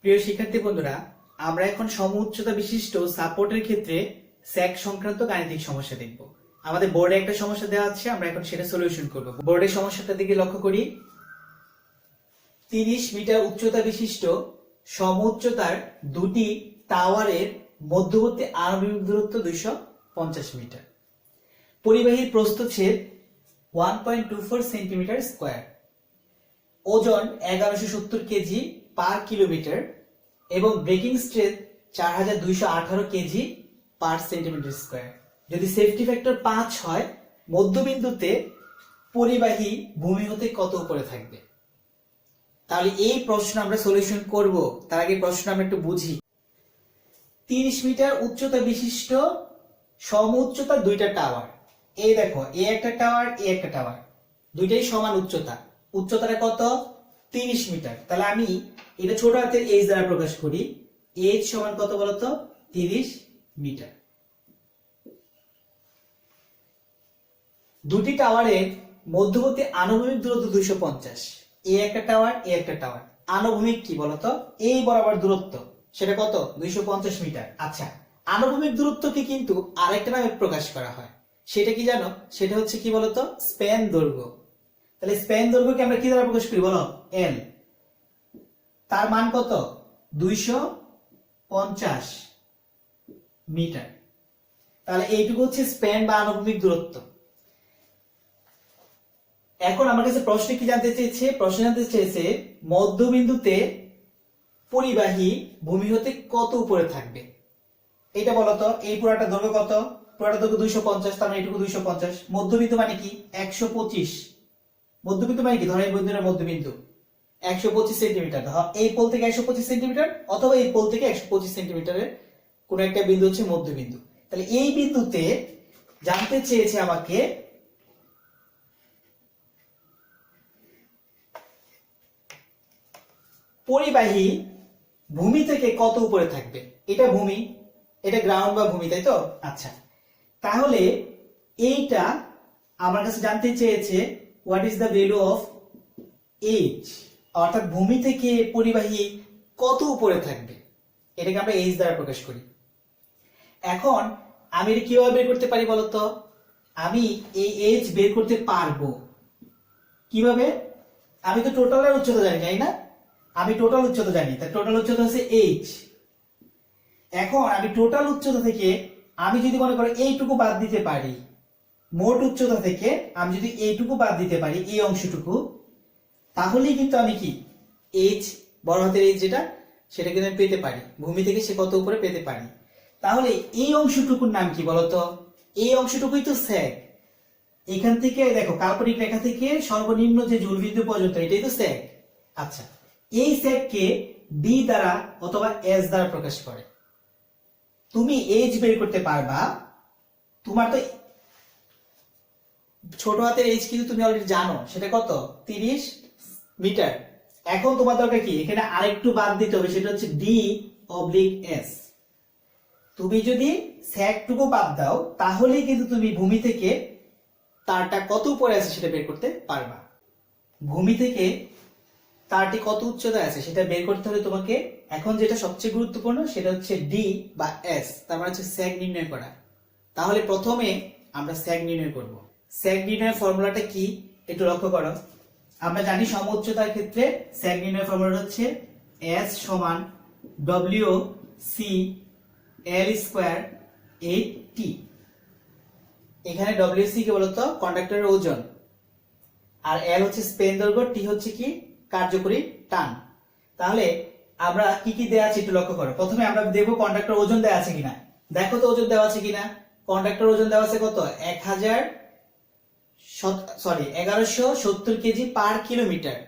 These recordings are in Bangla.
প্রিয় শিক্ষার্থী বন্ধুরা, আমরা এখন সম উচ্চতা বিশিষ্ট সাপোর্টের ক্ষেত্রে স্যাগ সংক্রান্ত গাণিতিক সমস্যা দেখব। আমাদের বোর্ডে একটা সমস্যা দেওয়া আছে, আমরা এখন সেটা সলিউশন করব। বোর্ডের সমস্যাটার দিকে লক্ষ্য করি। 30 মিটার উচ্চতা বিশিষ্ট সম উচ্চতার দুটি টাওয়ারের মধ্যবর্তী আনুভূমিক দূরত্ব 250 মিটার। পরিবাহীর প্রস্থচ্ছেদ 1.24 সেন্টিমিটার স্কয়ার। ওজন 1170 কেজি পার কিলোমিটার এবং ব্রেকিং স্ট্রেস 4218 কেজি পার সেন্টিমিটার স্কয়ার। যদি সেফটি ফ্যাক্টর 5 হয়, মধ্যবিন্দুতে পরিবাহী ভূমি হতে কত উপরে থাকবে? তাহলে এই প্রশ্ন আমরা সলিউশন করব। তার আগে প্রশ্ন আমরা একটু বুঝি। 30 মিটার উচ্চতা বিশিষ্ট সম উচ্চতা দুইটা টাওয়ার। এই দেখো, এ একটা টাওয়ার, এ একটা টাওয়ার, দুইটাই সমান উচ্চতা। উচ্চতাটা কত? 30 মিটার। তাহলে আমি এটা ছোট হাতের এইচ দ্বারা প্রকাশ করি। এইচ সমান কত বলতো? 30 মিটার। দুটি টাওয়ারের মধ্যবর্তী আনুভূমিক দূরত্ব 250। এ একটা টাওয়ার, এ একটা টাওয়ার। আনুভূমিক কি বলতো? এই বরাবর দূরত্ব, সেটা কত? 250 মিটার। আচ্ছা, আনুভূমিক দূরত্বকে কিন্তু আরেকটা নামে প্রকাশ করা হয়। সেটা কি জানো? সেটা হচ্ছে কি বলতো? স্প্যান দৈর্ঘ্য। তাহলে স্প্যান দৈর্ঘ্যকে আমরা কি দ্বারা প্রকাশ করি বলো? এল। তার মান কত? 250 মিটার। তাহলে এইটুকু হচ্ছে স্প্যান বা আনুভূমিক দূরত্ব। এখন আমার কাছে প্রশ্ন কি জানতে চেয়েছে? প্রশ্ন জানতে চেয়েছে মধ্যবিন্দুতে পরিবাহী ভূমি হতে কত উপরে থাকবে। এটা বলতো। এই পুরাটা দৈর্ঘ্য কত? পুরাটা দৈর্ঘ্য 250, তার মানে এইটুকু 250। মধ্যবিন্দু মানে কি? 125। মধ্যবিন্দু মানে কি? ধরো এই বিন্দুর মধ্যবিন্দু 125 সেন্টিমিটার। এই পোল থেকে 125 সেন্টিমিটার অথবা এই পোল থেকে 125 সেন্টিমিটারের কোন একটা বিন্দু হচ্ছে মধ্যবিন্দু। তাহলে এই বিন্দুতে জানতে চেয়েছে আমাকে পরিবাহী ভূমি থেকে কত উপরে থাকবে। এটা ভূমি, এটা গ্রাউন্ড বা ভূমি, তাই তো? আচ্ছা, তাহলে এইটা আমার কাছে জানতে চেয়েছে what is the value of H, অর্থাৎ ভূমি থেকে পরিবাহী কত উপরে থাকবে। এটাকে আমরা এইচ দ্বারা প্রকাশ করি। এখন আমি এটা কিভাবে বের করতে পারি বলতো? আমি এই এইচ বের করতে পারবো কিভাবে? আমি তো টোটালের উচ্চতা জানি, তাই না? আমি টোটাল উচ্চতা জানি, তাই টোটাল উচ্চতা হচ্ছে এইচ। এখন আমি টোটাল উচ্চতা থেকে আমি যদি মনে করো এইটুকু বাদ দিতে পারি, মোট উচ্চতা থেকে আমি যদি এইটুকু বাদ দিতে পারি, এই অংশটুকু, তাহলেই কিন্তু আমি কি এইচ, বড় হাতের এইচ যেটা, সেটা কিন্তু আমি পেতে পারি। ভূমি থেকে সে কত উপরে পেতে পারি। তাহলে এই অংশটুকুর নাম কি বলতো? এই অংশটুকুই তো স্যাগ। এখান থেকে দেখো, কাল্পনিক রেখা থেকে সর্বনিম্ন যে জুলবিন্দু পর্যন্ত, এটাই তো স্যাগ। আচ্ছা, এই স্যাগকে বি দ্বারা অথবা এস দ্বারা প্রকাশ করে। তুমি এইচ বের করতে পারবা। তোমার তো ছোট হাতের এইচ কিন্তু তুমি অলরেডি জানো, সেটা কত? 30 মিটার। এখন তোমার দরকার কি? এখানে আরেকটু বাদ দিতে হবে, সেটা হচ্ছে ডি অবলিক এস। তুমি যদি স্যাগটুকু বাদ দাও, তাহলেই কিন্তু তুমি ভূমি থেকে তারটা কত উপরে আছে সেটা বের করতে পারবা। ভূমি থেকে তারটি কত উচ্চতায় আছে সেটা বের করতে হলে তোমাকে এখন যেটা সবচেয়ে গুরুত্বপূর্ণ, সেটা হচ্ছে ডি বা এস, তার মানে হচ্ছে স্যাগ নির্ণয় করা। তাহলে প্রথমে আমরা স্যাগ নির্ণয় করব। স্যাগ নির্ণয়ের ফর্মুলাটা কি একটু লক্ষ্য করো। আমরা জানি সম উচ্চতার ক্ষেত্রে স্যাগ নির্ণয়ের ফর্মুলা হচ্ছে এস সমান W C L square 8t। এখানে ডব্লিউ সি কি বলতো? কন্ডাক্টরের ওজন, আর এল হচ্ছে স্পেন দৈর্ঘ্য, টি হচ্ছে কি কার্যকরী টান। তাহলে আমরা কি কি দেয়া আছে একটু লক্ষ্য করো। প্রথমে আমরা দেখবো কন্ডাক্টর ওজন দেওয়া আছে কিনা। দেখো তো ওজন দেওয়া আছে কিনা। কন্ডাক্টর ওজন দেওয়া আছে কত? 1170 কেজি পার কিলোমিটার।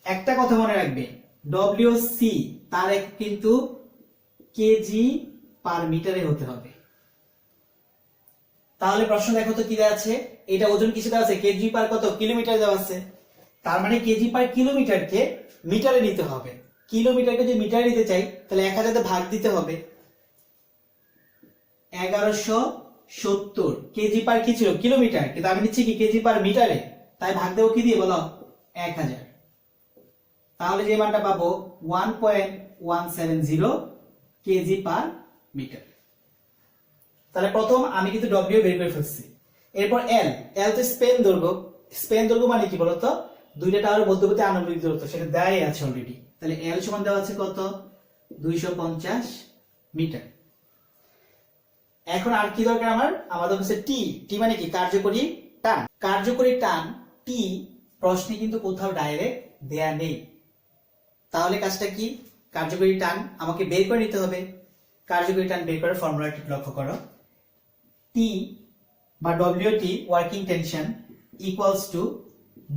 একটা কথা মনে রাখবে, ডব্লিউ সি তার এক কিন্তু কেজি পার মিটারে হতে হবে। তাহলে প্রশ্ন দেখো তো কি দেওয়া আছে। এটা ওজন কিসে দেওয়া আছে? কেজি পার কত কিলোমিটার দেওয়া আছে। তার মানে কেজি পার কিলোমিটারকে মিটারে নিতে হবে। কিলোমিটারকে যদি মিটারে নিতে চাই, তাহলে 1000 তে ভাগ দিতে হবে। 1170 কেজি পার কি ছিল? কিলোমিটার, কিন্তু আমি নিচ্ছি কি কেজি পার মিটারে, তাই ভাগ দেবো কি দিয়ে বলো? 1000। তাহলে যে মানটা পাবো 1.170 কেজি পার মিটার। তাহলে প্রথম আমি কিন্তু ডব্লিউ বের করে ফেলছি। এরপর এল, এল তো স্পেন দৈর্ঘ্য। স্পেন দৈর্ঘ্য মানে কি বলতো, দুইটা টাওয়ারের মধ্যবর্তী আনুভূমিক দূরত্ব, সেটা দেয়াই আছে অলরেডি। তাহলে এল সমান দেওয়া আছে কত, 250 মিটার। এখন আর কি দরকার আমাদের কাছে টি। টি মানে কি, কার্যকরী টান। কার্যকরী টান টি প্রশ্নে কিন্তু কোথাও ডাইরেক্ট দেয়া নেই। তাহলে কাজটা কি, কার্যকরী টান আমাকে বের করে নিতে হবে। কার্যকরী টান বের করার ফর্মুলাটি লক্ষ্য করো। টি বা WT working tension equals to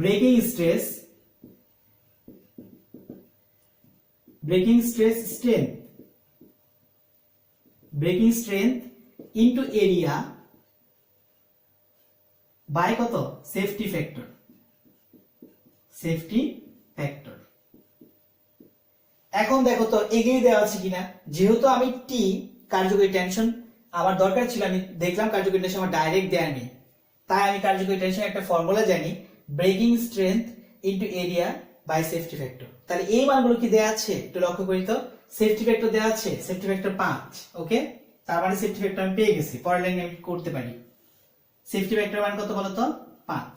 breaking stress strength into area by কত, সেফটি ফ্যাক্টর। এখন দেখো তো এগিয়ে দেওয়া আছে কিনা। যেহেতু আমি টি কার্যকরী টেনশন আমার দরকার ছিল, আমি দেখলাম কার্যকরী টেনশন আমার ডাইরেক্ট দেয়া নেই, তাই আমি কার্যকরী টেনশন একটা ফর্মুলা জানি, breaking strength into area by safety factor. তাহলে এই মানগুলো কি দেয়া আছে একটু লক্ষ্য করি তো। সেফটি ফ্যাক্টর দেয়া আছে, সেফটি ফ্যাক্টর 5। ওকে, তার মানে সেফটি ফ্যাক্টর আমি পেয়ে গেছি, পরের লাইনে আমি করতে পারি। সেফটি ফ্যাক্টর মান কত বলতো, 5।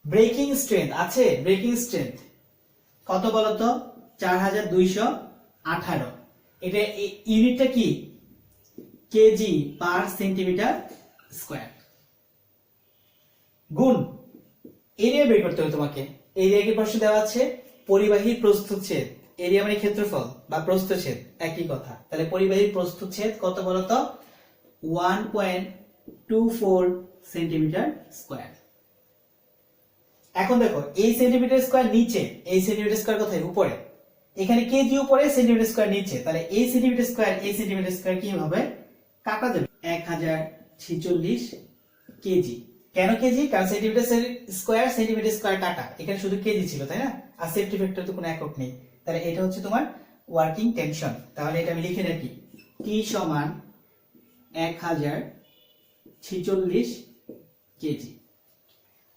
ব্রেকিং স্ট্রেংথ আছে, ব্রেকিং স্ট্রেংথ কত বলতো, 4218। এটা ইউনিটটা কি, কেজি পার সেন্টিমিটার স্কয়ার। গুণ এরিয়া বের করতে হবে তোমাকে। এরিয়া কি প্রশ্ন দেওয়া আছে, পরিবাহী প্রস্থচ্ছেদ। এরিয়া মানে ক্ষেত্রফল বা প্রস্থচ্ছেদ, একই কথা। তাহলে পরিবাহী প্রস্থচ্ছেদ কত বলতো, 1.24 সেন্টিমিটার স্কয়ার। এখন দেখো এই সেন্টিমিটার স্কয়ার নিচে, এই সেন্টিমিটার স্কয়ার কোথায়, উপরে। এখানে কেজি উপরে, সেন্টিমিটার স্কয়ার নিচে। তাহলে এই সেন্টিমিটার স্কয়ার কি হবে, কাটা যাবে 1046 কেজি। কেন কেজি, কারণ সেন্টিমিটার স্কয়ার কাটা, এখানে শুধু কেজি ছিল, তাই না। আর সেফটি ফ্যাক্টর তো কোনো একক নেই। তাহলে এটা হচ্ছে তোমার ওয়ার্কিং টেনশন। তাহলে এটা আমি লিখে রাখি, টি সমান 1046 কেজি।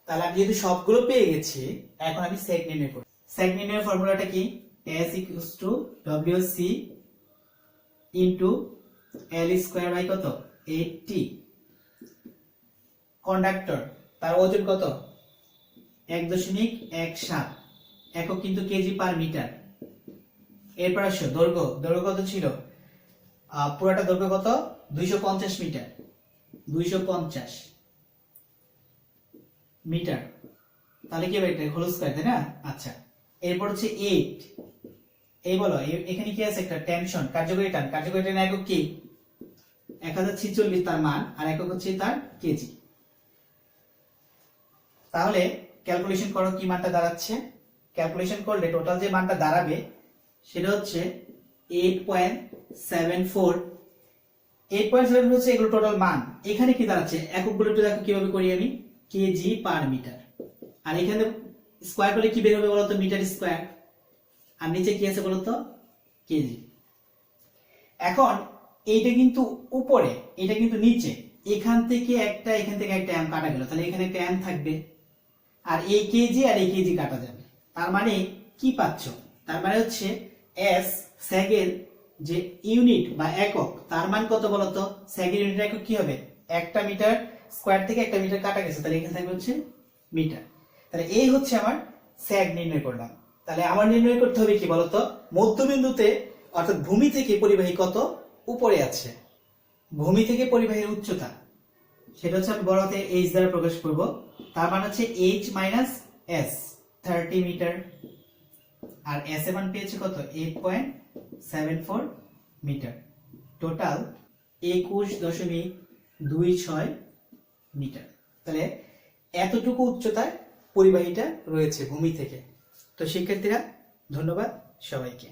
তাহলে আমি যেহেতু সবগুলো পেয়ে গেছি, এখন আমি সেক নির্ণয় করব। সেক নির্ণয়ের ফর্মুলাটা কি, S equals to WC into L square by কত, 8T। কন্ডাক্টর তার ওজন কত, 1.17 একক কিন্তু কেজি পার মিটার। এরপর আসো দৈর্ঘ্য কত ছিল, পুরোটা দৈর্ঘ্য কত, 250 মিটার, 250 মিটার। তাহলে কি হবে, এটা হোল স্কয়ার, তাই না। আচ্ছা, এরপর হচ্ছে 8। এই বলো এখানে কি আছে, একটা টেনশন, কার্যকরী টান একক কি, 1046 তার মান, আর একক হচ্ছে তার কেজি। তাহলে ক্যালকুলেশন করো কি মানটা দাঁড়াচ্ছে। ক্যালকুলেশন করলে টোটাল যে মানটা দাঁড়াবে সেটা হচ্ছে 8.74। 8.74 হচ্ছে এগুলো টোটাল মান। এখানে কি দাঁড়াচ্ছে, এককগুলো একটু দেখো কিভাবে করি আমি, কেজি পার মিটার। আর এখানে স্কয়ার করলে কি বের হবে বলতো, মিটার স্কয়ার। আর নিচে কি আছে বলতো, কেজি। এখন এইটা কিন্তু উপরে, এটা কিন্তু নিচে, এখান থেকে একটা এম কাটা গেল, তাহলে এখানে একটা এম থাকবে, আর এই কেজি আর এই কেজি কাটা যাবে। তার মানে কি পাচ্ছ, তার মানে হচ্ছে এস সেকের যে ইউনিট বা একক, তার মান কত বলতো, সেকের ইউনিট একক কি হবে, একটা মিটার স্কয়ার থেকে একটা মিটার কাটা গেছে, তাহলে এখানে থাকবে হচ্ছে মিটার। তাহলে এই হচ্ছে আমার স্যাগ নির্ণয় করলাম। তাহলে আমার নির্ণয় করতে হবে কি বলতো, মধ্যবিন্দুতে অর্থাৎ ভূমি থেকে পরিবাহী কত উপরে আছে, ভূমি থেকে পরিবাহীর উচ্চতা, সেটা হচ্ছে আমি বড় হাতে h দ্বারা প্রকাশ করব। তার মানে হচ্ছে h মাইনাস s, 30 মিটার। আর s এর মান পেয়েছে কত, 8.74 মিটার। Total 21.26 metre. তাহলে এতটুকু উচ্চতায় পরিবাহীটা রয়েছে ভূমি থেকে। তো শিক্ষার্থীরা ধন্যবাদ সবাইকে।